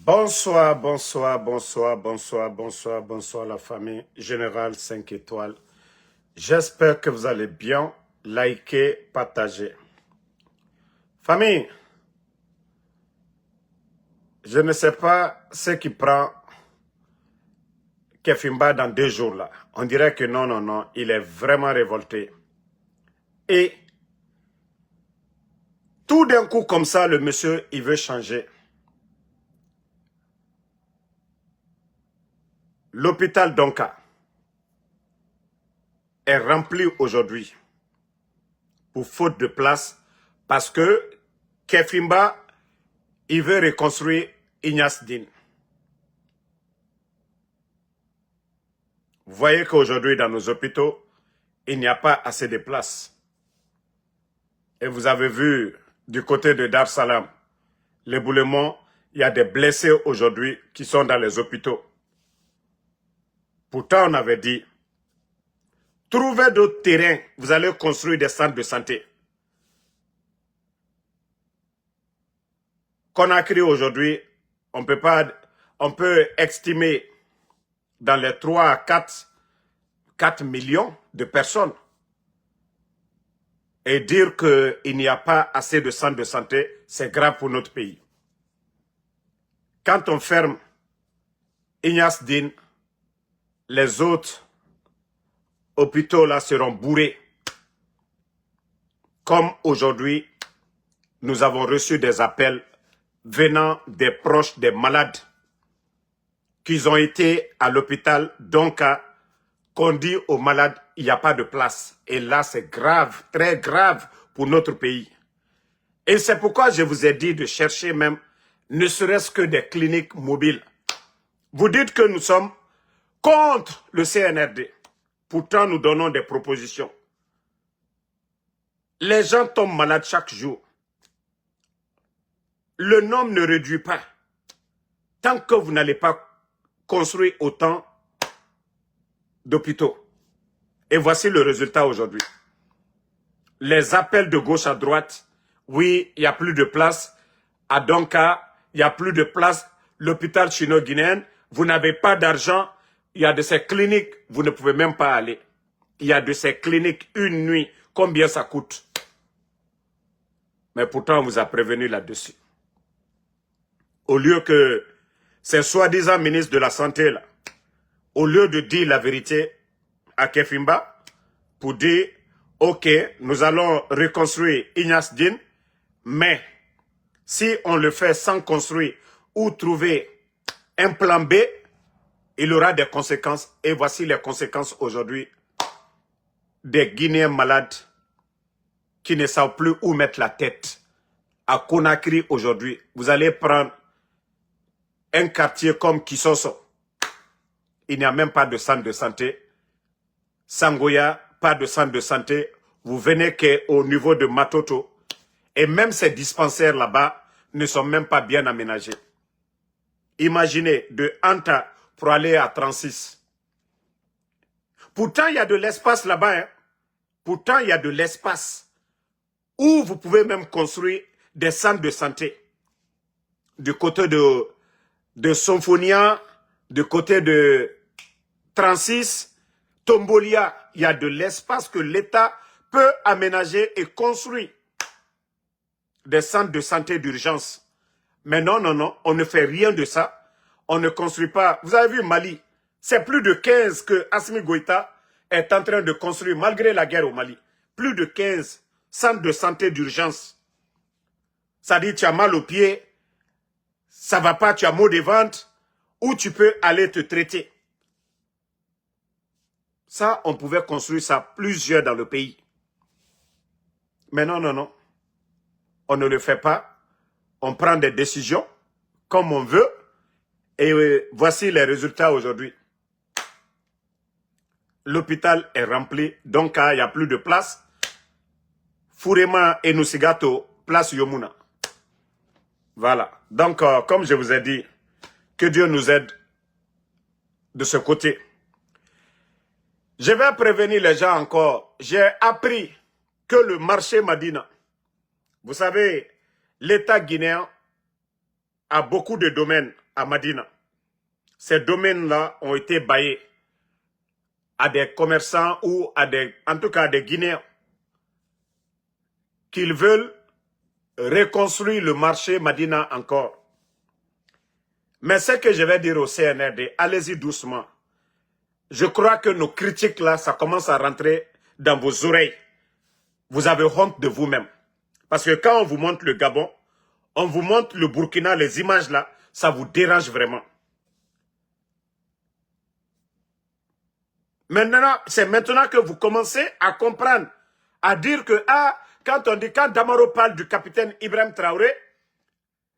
Bonsoir, bonsoir, bonsoir, bonsoir, bonsoir, bonsoir la famille Générale 5 étoiles. J'espère que vous allez bien. Likez, partagez. Famille, je ne sais pas ce qui prend Kefimba dans 2 jours là. On dirait que non, non, non, il est vraiment révolté. Et tout d'un coup comme ça, le monsieur, il veut changer. L'hôpital Donka est rempli aujourd'hui pour faute de place parce que Kefimba, il veut reconstruire Ignace Dine. Vous voyez qu'aujourd'hui, dans nos hôpitaux, il n'y a pas assez de places. Et vous avez vu, du côté de Dar Salam, l'éboulement, il y a des blessés aujourd'hui qui sont dans les hôpitaux. Pourtant, on avait dit, trouvez d'autres terrains, vous allez construire des centres de santé. Conakry aujourd'hui, on peut estimer dans les 3 à 4 millions de personnes et dire qu'il n'y a pas assez de centres de santé, c'est grave pour notre pays. Quand on ferme Ignace Dine, les autres hôpitaux là seront bourrés. Comme aujourd'hui, nous avons reçu des appels venant des proches des malades qui ont été à l'hôpital Donka, qu'on dit aux malades, il n'y a pas de place. Et là, c'est grave, très grave pour notre pays. Et c'est pourquoi je vous ai dit de chercher même, ne serait-ce que des cliniques mobiles. Vous dites que nous sommes contre le CNRD. Pourtant, nous donnons des propositions. Les gens tombent malades chaque jour. Le nombre ne réduit pas. Tant que vous n'allez pas construire autant d'hôpitaux. Et voici le résultat aujourd'hui. Les appels de gauche à droite, oui, il n'y a plus de place. À Donka, il n'y a plus de place. L'hôpital chino-guinéen, vous n'avez pas d'argent. Il y a de ces cliniques, vous ne pouvez même pas aller. Il y a de ces cliniques, une nuit, combien ça coûte? Mais pourtant, on vous a prévenu là-dessus. Au lieu que ces soi-disant ministres de la Santé, là, au lieu de dire la vérité à Kefimba, pour dire, ok, nous allons reconstruire Ignace Dine, mais si on le fait sans construire ou trouver un plan B, il aura des conséquences. Et voici les conséquences aujourd'hui des Guinéens malades qui ne savent plus où mettre la tête. À Conakry aujourd'hui, vous allez prendre un quartier comme Kisoso. Il n'y a même pas de centre de santé. Sangoya, pas de centre de santé. Vous venez qu'au niveau de Matoto. Et même ces dispensaires là-bas ne sont même pas bien aménagés. Imaginez de Anta pour aller à 36. Pourtant, il y a de l'espace là-bas. Hein. Pourtant, il y a de l'espace où vous pouvez même construire des centres de santé. Du côté de Symphonia, du côté de 36, Tombolia, il y a de l'espace que l'État peut aménager et construire des centres de santé d'urgence. Mais non, non, non, on ne fait rien de ça. On ne construit pas. Vous avez vu Mali, c'est plus de 15 que Assimi Goïta est en train de construire, malgré la guerre au Mali. Plus de 15 centres de santé d'urgence. Ça dit, tu as mal au pied, ça va pas, tu as maux de ventre, où tu peux aller te traiter. Ça, on pouvait construire ça plusieurs dans le pays. Mais non, non, non. On ne le fait pas. On prend des décisions comme on veut. Et voici les résultats aujourd'hui. L'hôpital est rempli. Donc, il n'y a plus de place. Furema et Nusigato, place Yomuna. Voilà. Donc, comme je vous ai dit, que Dieu nous aide de ce côté. Je vais prévenir les gens encore. J'ai appris que le marché Madina, vous savez, l'État guinéen a beaucoup de domaines à Madina. Ces domaines-là ont été baillés à des commerçants ou en tout cas à des Guinéens qu'ils veulent reconstruire le marché Madina encore. Mais ce que je vais dire au CNRD, allez-y doucement. Je crois que nos critiques là, ça commence à rentrer dans vos oreilles. Vous avez honte de vous-même. Parce que quand on vous montre le Gabon, on vous montre le Burkina, les images là, ça vous dérange vraiment. Maintenant, c'est maintenant que vous commencez à comprendre, à dire que, quand Damaro parle du capitaine Ibrahim Traoré,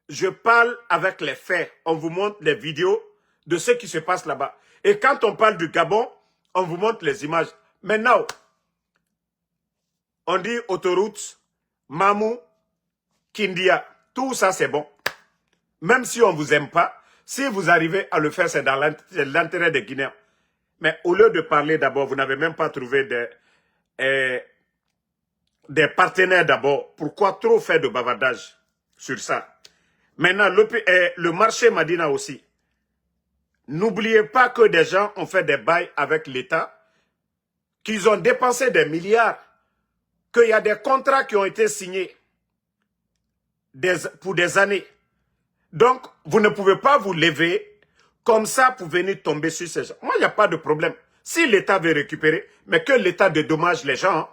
je parle avec les faits. On vous montre les vidéos de ce qui se passe là-bas. Et quand on parle du Gabon, on vous montre les images. Maintenant, on dit autoroute, Mamou, Kindia, tout ça c'est bon. Même si on ne vous aime pas, si vous arrivez à le faire, c'est dans l'intérêt des Guinéens. Mais au lieu de parler d'abord, vous n'avez même pas trouvé des partenaires d'abord. Pourquoi trop faire de bavardage sur ça? Maintenant, le marché Madina aussi. N'oubliez pas que des gens ont fait des bails avec l'État, qu'ils ont dépensé des milliards, qu'il y a des contrats qui ont été signés pour des années. Donc, vous ne pouvez pas vous lever comme ça pour venir tomber sur ces gens. Moi, il n'y a pas de problème. Si l'État veut récupérer, mais que l'État dédommage les gens, hein.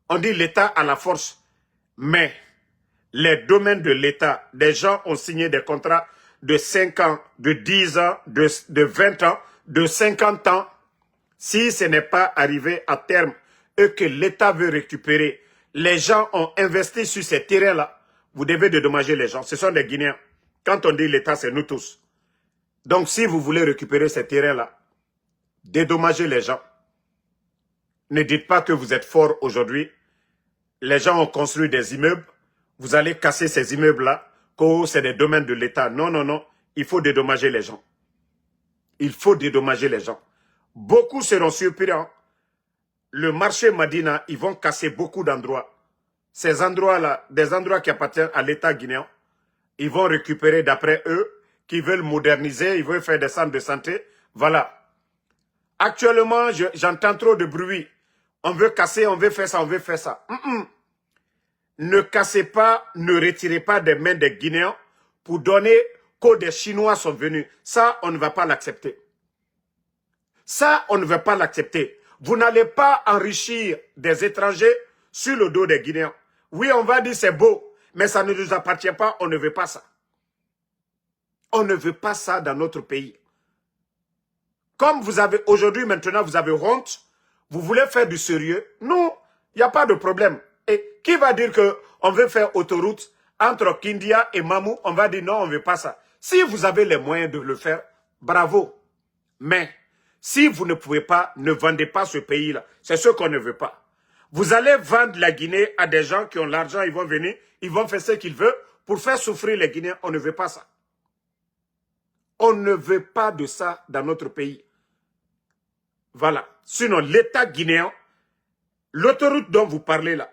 On dit l'État à la force. Mais les domaines de l'État, des gens ont signé des contrats de 5 ans, de 10 ans, de 20 ans, de 50 ans. Si ce n'est pas arrivé à terme et que l'État veut récupérer, les gens ont investi sur ces terrains-là, vous devez dédommager les gens. Ce sont des Guinéens. Quand on dit l'État, c'est nous tous. Donc, si vous voulez récupérer ces terrains-là, dédommagez les gens. Ne dites pas que vous êtes fort aujourd'hui. Les gens ont construit des immeubles. Vous allez casser ces immeubles-là, que c'est des domaines de l'État. Non, non, non. Il faut dédommager les gens. Il faut dédommager les gens. Beaucoup seront surpris. Hein. Le marché Madina, ils vont casser beaucoup d'endroits. Ces endroits-là, des endroits qui appartiennent à l'État guinéen, ils vont récupérer d'après eux, qui veulent moderniser, ils veulent faire des centres de santé. Voilà. Actuellement, j'entends trop de bruit. On veut casser, on veut faire ça, on veut faire ça. Ne cassez pas, ne retirez pas des mains des Guinéens pour donner que des Chinois sont venus. Ça, on ne va pas l'accepter. Ça, on ne va pas l'accepter. Vous n'allez pas enrichir des étrangers sur le dos des Guinéens. Oui, on va dire c'est beau, mais ça ne nous appartient pas, on ne veut pas ça. On ne veut pas ça dans notre pays. Comme vous avez aujourd'hui, maintenant, vous avez honte, vous voulez faire du sérieux. Non, il n'y a pas de problème. Et qui va dire qu'on veut faire autoroute entre Kindia et Mamou? On va dire non, on ne veut pas ça. Si vous avez les moyens de le faire, bravo. Mais si vous ne pouvez pas, ne vendez pas ce pays-là. C'est ce qu'on ne veut pas. Vous allez vendre la Guinée à des gens qui ont l'argent, ils vont venir, ils vont faire ce qu'ils veulent pour faire souffrir les Guinéens. On ne veut pas ça. On ne veut pas de ça dans notre pays. Voilà. Sinon, l'État guinéen, l'autoroute dont vous parlez là,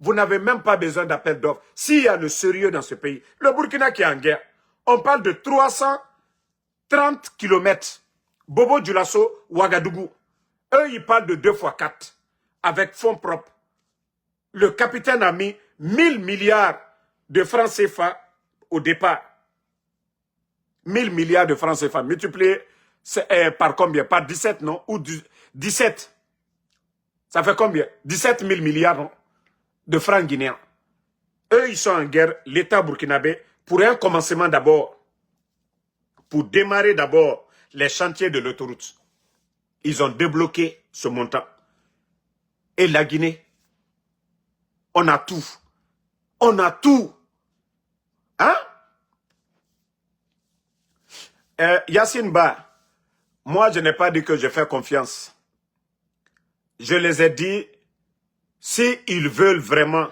vous n'avez même pas besoin d'appel d'offres. S'il y a le sérieux dans ce pays, le Burkina qui est en guerre, on parle de 330 km. Bobo Dioulasso, Ouagadougou. Eux, ils parlent de 2 fois 4 avec fonds propres. Le capitaine a mis 1000 milliards de francs CFA au départ. 1000 milliards de francs CFA multiplié par combien? Par 17, non? Ou 17. Ça fait combien? 17 000 milliards, non? De francs guinéens. Eux, ils sont en guerre, l'État burkinabé, pour un commencement d'abord, pour démarrer d'abord les chantiers de l'autoroute. Ils ont débloqué ce montant. Et la Guinée, on a tout. On a tout. Hein? Yassine Ba, moi, je n'ai pas dit que je fais confiance. Je les ai dit, s'ils veulent vraiment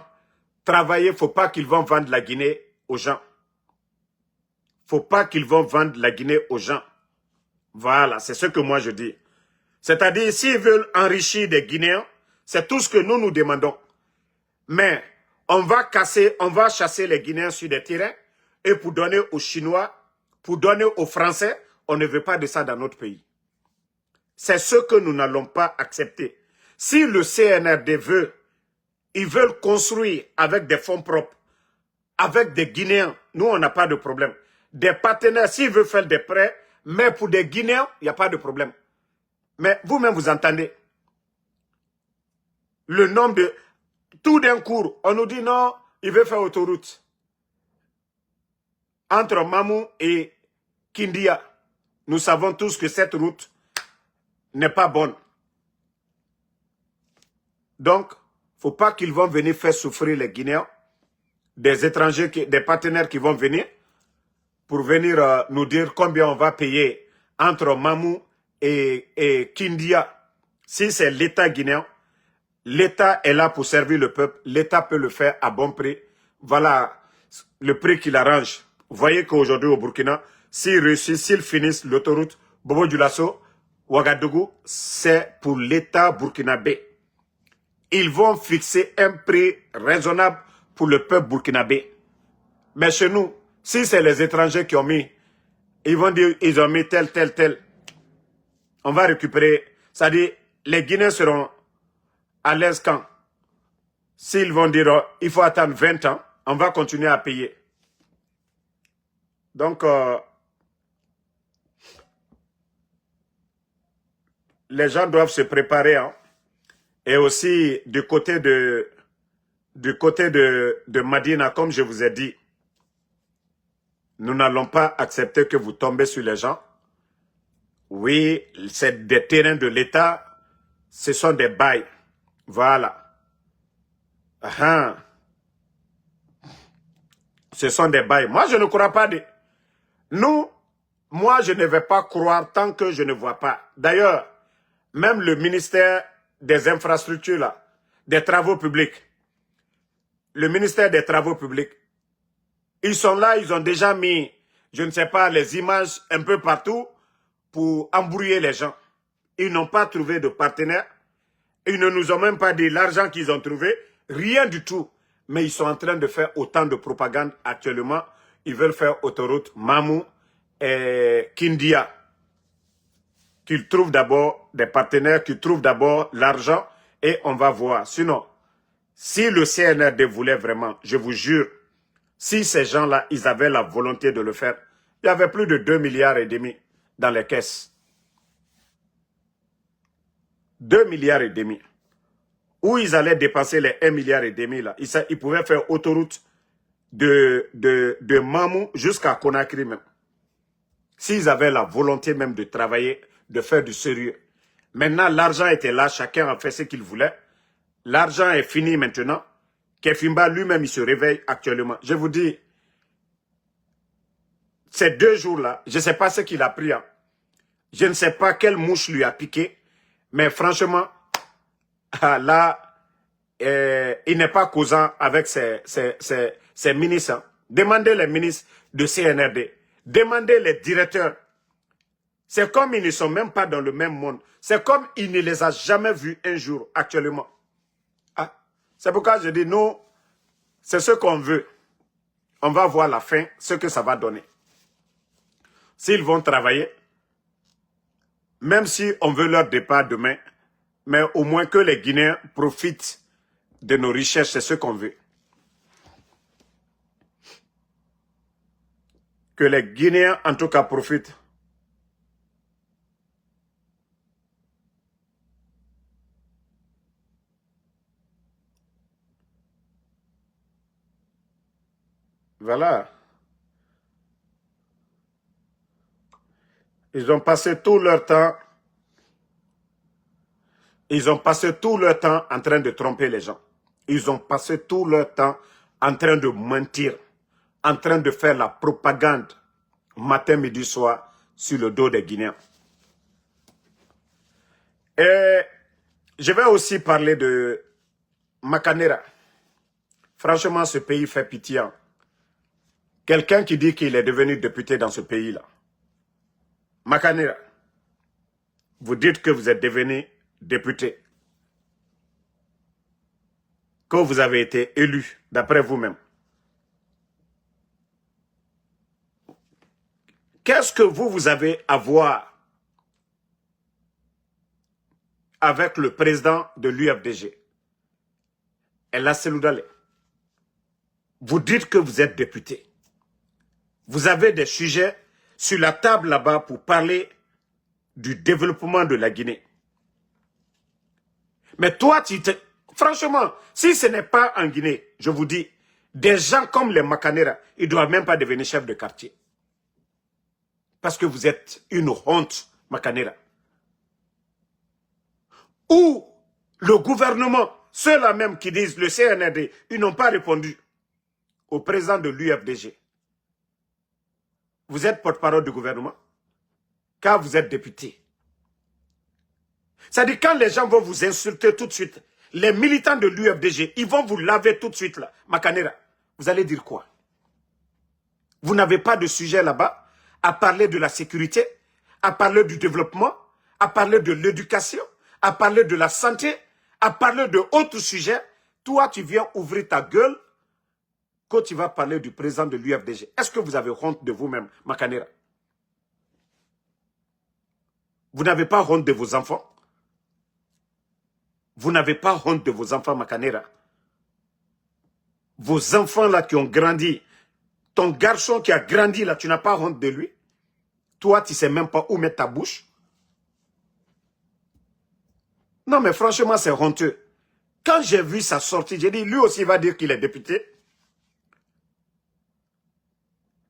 travailler, il ne faut pas qu'ils vont vendre la Guinée aux gens. Il ne faut pas qu'ils vont vendre la Guinée aux gens. Voilà, c'est ce que moi je dis. C'est-à-dire, s'ils veulent enrichir des Guinéens, c'est tout ce que nous demandons. Mais on va chasser les Guinéens sur des terrains et pour donner aux Chinois pour donner aux Français, on ne veut pas de ça dans notre pays. C'est ce que nous n'allons pas accepter. Si le CNRD veut, ils veulent construire avec des fonds propres, avec des Guinéens, nous on n'a pas de problème. Des partenaires, s'ils veulent faire des prêts, mais pour des Guinéens, il n'y a pas de problème. Mais vous-même, vous entendez le nombre de... Tout d'un coup, on nous dit non, il veut faire autoroute. Entre Mamou et Kindia, nous savons tous que cette route n'est pas bonne. Donc, il ne faut pas qu'ils vont venir faire souffrir les Guinéens, des étrangers, des partenaires qui vont venir, pour venir nous dire combien on va payer entre Mamou et Kindia. Si c'est l'État guinéen, l'État est là pour servir le peuple, l'État peut le faire à bon prix. Voilà le prix qu'il arrange. Vous voyez qu'aujourd'hui au Burkina, s'ils réussissent, s'ils finissent l'autoroute Bobo-Dioulasso, Ouagadougou, c'est pour l'État burkinabé. Ils vont fixer un prix raisonnable pour le peuple burkinabé. Mais chez nous, si c'est les étrangers qui ont mis, ils vont dire ils ont mis tel. On va récupérer. C'est-à-dire, les Guinéens seront à l'aise quand? S'ils vont dire il faut attendre 20 ans, on va continuer à payer. Donc, les gens doivent se préparer. Hein. Et aussi, du côté de Madina, comme je vous ai dit, nous n'allons pas accepter que vous tombez sur les gens. Oui, c'est des terrains de l'État, ce sont des bails. Voilà. Ce sont des bails. Moi, je ne crois pas. Moi, je ne vais pas croire tant que je ne vois pas. D'ailleurs, même le ministère des infrastructures, là, des travaux publics, le ministère des travaux publics, ils sont là, ils ont déjà mis, je ne sais pas, les images un peu partout pour embrouiller les gens. Ils n'ont pas trouvé de partenaire. Ils ne nous ont même pas dit l'argent qu'ils ont trouvé. Rien du tout. Mais ils sont en train de faire autant de propagande actuellement. Ils veulent faire autoroute Mamou et Kindia. Qu'ils trouvent d'abord des partenaires, qu'ils trouvent d'abord l'argent et on va voir. Sinon, si le CNRD voulait vraiment, je vous jure, si ces gens-là, ils avaient la volonté de le faire, il y avait plus de 2,5 milliards dans les caisses. 2,5 milliards. Où ils allaient dépenser les 1,5 milliard là. Ils pouvaient faire autoroute de Mamou jusqu'à Conakry même. S'ils avaient la volonté même de travailler, de faire du sérieux. Maintenant, l'argent était là, chacun a fait ce qu'il voulait. L'argent est fini maintenant. Kefimba lui-même, il se réveille actuellement. Je vous dis, ces 2 jours-là, je ne sais pas ce qu'il a pris. Hein. Je ne sais pas quelle mouche lui a piqué. Mais franchement, là, il n'est pas causant avec ses ministres. Hein. Demandez les ministres de CNRD. Demandez les directeurs. C'est comme ils ne sont même pas dans le même monde. C'est comme il ne les a jamais vus un jour actuellement. Ah, c'est pourquoi je dis, nous, c'est ce qu'on veut. On va voir la fin, ce que ça va donner. S'ils vont travailler, même si on veut leur départ demain, mais au moins que les Guinéens profitent de nos richesses, c'est ce qu'on veut. Que les Guinéens, en tout cas, profitent. Voilà. Ils ont passé tout leur temps. Ils ont passé tout leur temps en train de tromper les gens. Ils ont passé tout leur temps en train de mentir, en train de faire la propagande matin, midi, soir sur le dos des Guinéens. Et je vais aussi parler de Makanera. Franchement, ce pays fait pitié. Hein. Quelqu'un qui dit qu'il est devenu député dans ce pays-là. Makanera, vous dites que vous êtes devenu député. Que vous avez été élu, d'après vous-même. Qu'est-ce que vous avez à voir avec le président de l'UFDG? Ella Seloudalé. Vous dites que vous êtes député. Vous avez des sujets sur la table là-bas pour parler du développement de la Guinée. Mais toi, franchement, si ce n'est pas en Guinée, je vous dis, des gens comme les Makanera, ils ne doivent même pas devenir chefs de quartier. Parce que vous êtes une honte, Makanera. Ou le gouvernement, ceux-là même qui disent le CNRD, ils n'ont pas répondu au président de l'UFDG. Vous êtes porte-parole du gouvernement, car vous êtes député. C'est-à-dire quand les gens vont vous insulter tout de suite, les militants de l'UFDG, ils vont vous laver tout de suite là, Makanera. Vous allez dire quoi? Vous n'avez pas de sujet là-bas à parler de la sécurité, à parler du développement, à parler de l'éducation, à parler de la santé, à parler de autres sujets. Toi, tu viens ouvrir ta gueule quand tu vas parler du président de l'UFDG. Est-ce que vous avez honte de vous-même, Makanera? Vous n'avez pas honte de vos enfants? Vous n'avez pas honte de vos enfants, Makanera? Vos enfants là qui ont grandi, ton garçon qui a grandi là, tu n'as pas honte de lui? Toi, tu ne sais même pas où mettre ta bouche? Non, mais franchement, c'est honteux. Quand j'ai vu sa sortie, j'ai dit, lui aussi va dire qu'il est député.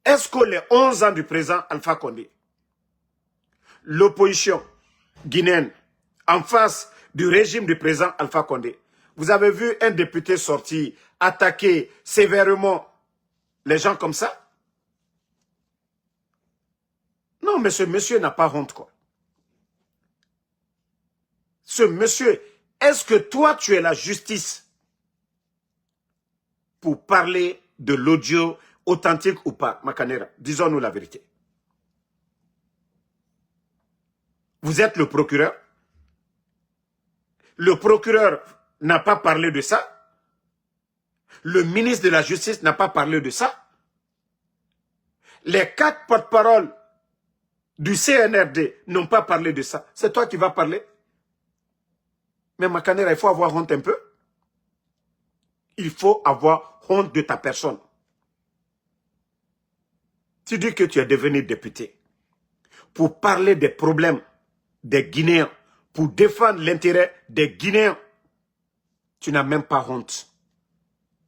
Est-ce que les 11 ans du président Alpha Condé, l'opposition guinéenne, en face du régime du président Alpha Condé, vous avez vu un député sorti attaquer sévèrement les gens comme ça? Non, mais ce monsieur n'a pas honte, quoi. Ce monsieur, est-ce que toi, tu es la justice pour parler de l'audio authentique ou pas, Makanera? Disons-nous la vérité. Vous êtes le procureur. Le procureur n'a pas parlé de ça. Le ministre de la Justice n'a pas parlé de ça. Les 4 porte-paroles du CNRD n'ont pas parlé de ça. C'est toi qui vas parler? Mais Makanera, il faut avoir honte un peu. Il faut avoir honte de ta personne. Tu dis que tu es devenu député pour parler des problèmes des Guinéens, pour défendre l'intérêt des Guinéens. Tu n'as même pas honte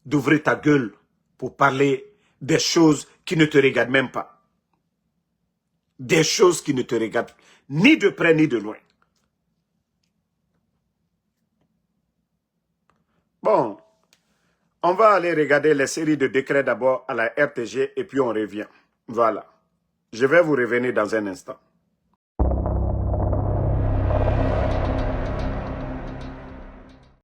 d'ouvrir ta gueule pour parler des choses qui ne te regardent même pas. Des choses qui ne te regardent ni de près ni de loin. Bon, on va aller regarder les séries de décrets d'abord à la RTG et puis on revient. Voilà. Je vais vous revenir dans un instant.